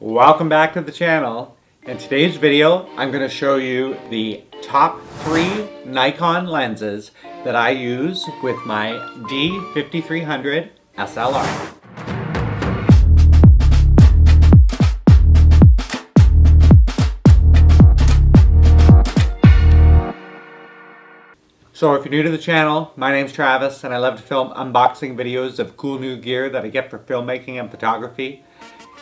Welcome back to the channel. In today's video, I'm going to show you the top 3 Nikon lenses that I use with my D5300 SLR. So if you're new to the channel, my name's Travis and I love to film unboxing videos of cool new gear that I get for filmmaking and photography.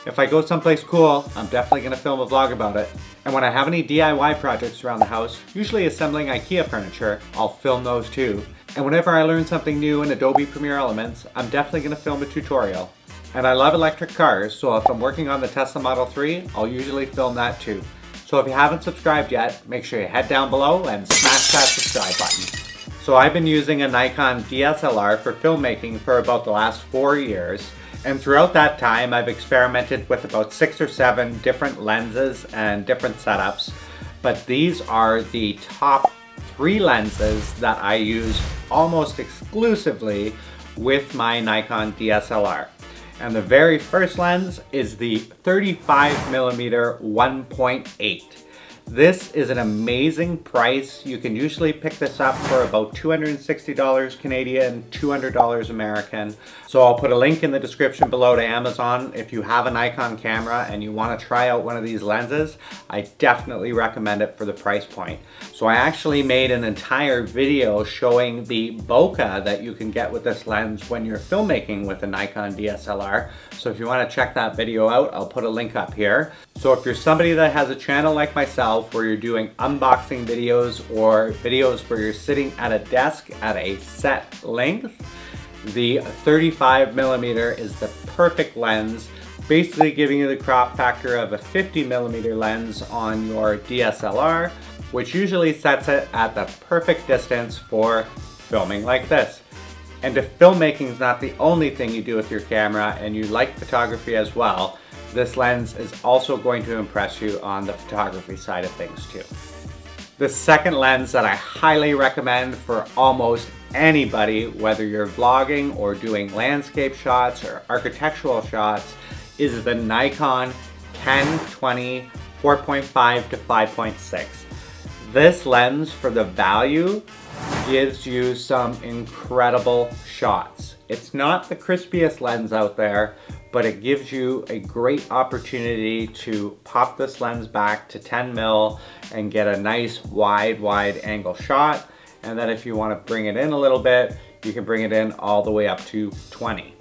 If I go someplace cool, I'm definitely going to film a vlog about it. And when I have any DIY projects around the house, usually assembling IKEA furniture, I'll film those too. And whenever I learn something new in Adobe Premiere Elements, I'm definitely going to film a tutorial. And I love electric cars, so if I'm working on the Tesla Model 3, I'll usually film that too. So if you haven't subscribed yet, make sure you head down below and smash that subscribe button. So I've been using a Nikon DSLR for filmmaking for about the last 4 years. And throughout that time, I've experimented with about 6 or 7 different lenses and different setups. But these are the top 3 lenses that I use almost exclusively with my Nikon DSLR. And the very first lens is the 35mm 1.8. This is an amazing price. You can usually pick this up for about $260 Canadian, $200 American. So I'll put a link in the description below to Amazon. If you have a Nikon camera and you want to try out one of these lenses, I definitely recommend it for the price point. So I actually made an entire video showing the bokeh that you can get with this lens when you're filmmaking with a Nikon DSLR. So if you want to check that video out, I'll put a link up here. So if you're somebody that has a channel like myself, where you're doing unboxing videos or videos where you're sitting at a desk at a set length, the 35mm is the perfect lens, basically giving you the crop factor of a 50mm lens on your DSLR, which usually sets it at the perfect distance for filming like this. And if filmmaking is not the only thing you do with your camera and you like photography as well, this lens is also going to impress you on the photography side of things too. The second lens that I highly recommend for almost anybody, whether you're vlogging or doing landscape shots or architectural shots, is the Nikon 1020 4.5 to 5.6. This lens, for the value, gives you some incredible shots. It's not the crispiest lens out there, but it gives you a great opportunity to pop this lens back to 10mm and get a nice wide angle shot. And then if you want to bring it in a little bit, you can bring it in all the way up to 20.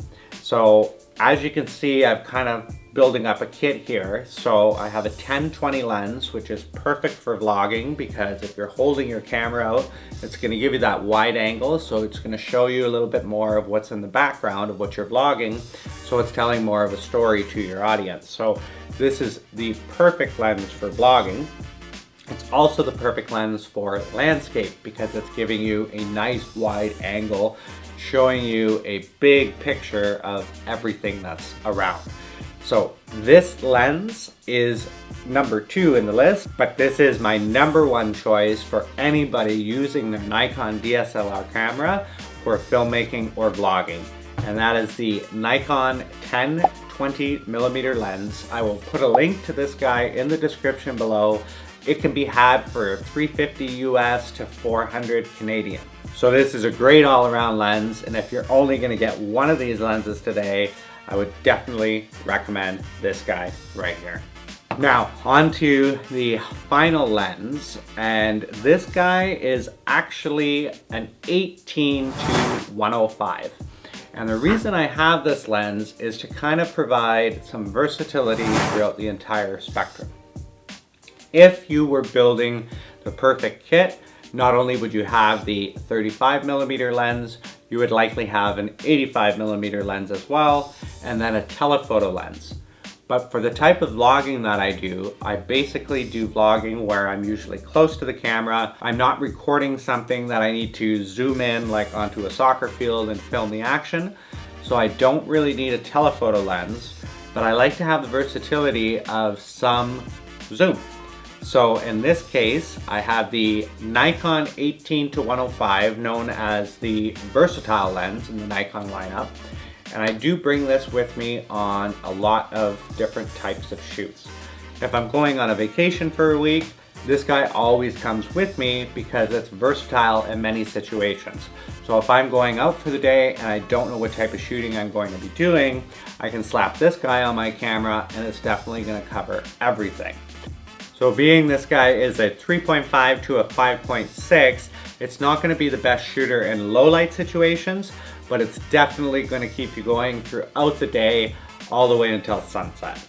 So as you can see, I've kind of building up a kit here. So I have a 10-20 lens, which is perfect for vlogging because if you're holding your camera out, it's going to give you that wide angle. So it's going to show you a little bit more of what's in the background of what you're vlogging. So it's telling more of a story to your audience. So this is the perfect lens for vlogging. It's also the perfect lens for landscape because it's giving you a nice wide angle, showing you a big picture of everything that's around. So this lens is number 2 in the list, but this is my number 1 choice for anybody using their Nikon DSLR camera for filmmaking or vlogging. And that is the Nikon 10-20mm lens. I will put a link to this guy in the description below. It can be had for $350 US to $400 Canadian. So this is a great all-around lens, and if you're only going to get one of these lenses today, I would definitely recommend this guy right here. Now, on to the final lens, and this guy is actually an 18 to 105. And the reason I have this lens is to kind of provide some versatility throughout the entire spectrum. If you were building the perfect kit, not only would you have the 35mm lens, you would likely have an 85mm lens as well, and then a telephoto lens. But for the type of vlogging that I do, I basically do vlogging where I'm usually close to the camera. I'm not recording something that I need to zoom in like onto a soccer field and film the action. So I don't really need a telephoto lens, but I like to have the versatility of some zoom. So in this case, I have the Nikon 18 to 105, known as the versatile lens in the Nikon lineup. And I do bring this with me on a lot of different types of shoots. If I'm going on a vacation for a week, this guy always comes with me because it's versatile in many situations. So if I'm going out for the day and I don't know what type of shooting I'm going to be doing, I can slap this guy on my camera and it's definitely going to cover everything. So being this guy is a 3.5 to a 5.6, it's not going to be the best shooter in low light situations, but it's definitely going to keep you going throughout the day all the way until sunset.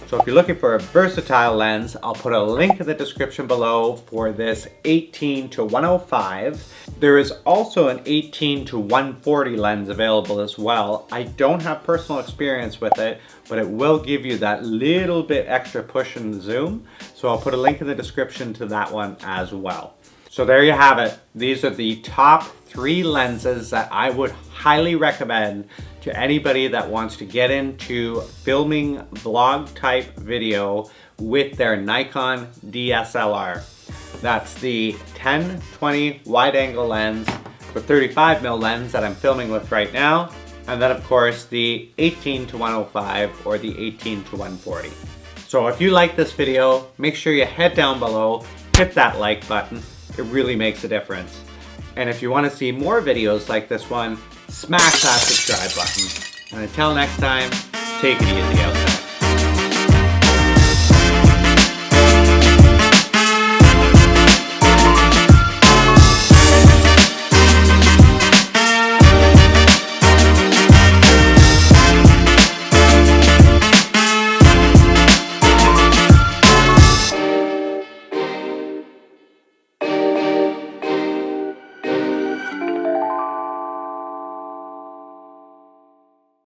So if you're looking for a versatile lens, I'll put a link in the description below for this 18 to 105. There is also an 18 to 140 lens available as well. I don't have personal experience with it, but it will give you that little bit extra push in the zoom. So I'll put a link in the description to that one as well. So there you have it. These are the top 3 lenses that I would highly recommend to anybody that wants to get into filming vlog type video with their Nikon DSLR. That's the 10-20 wide angle lens with 35mm lens that I'm filming with right now. And then of course the 18 to 105 or the 18 to 140. So if you like this video, make sure you head down below, hit that like button. It really makes a difference. And if you want to see more videos like this one, smash that subscribe button. And until next time, take it easy out there.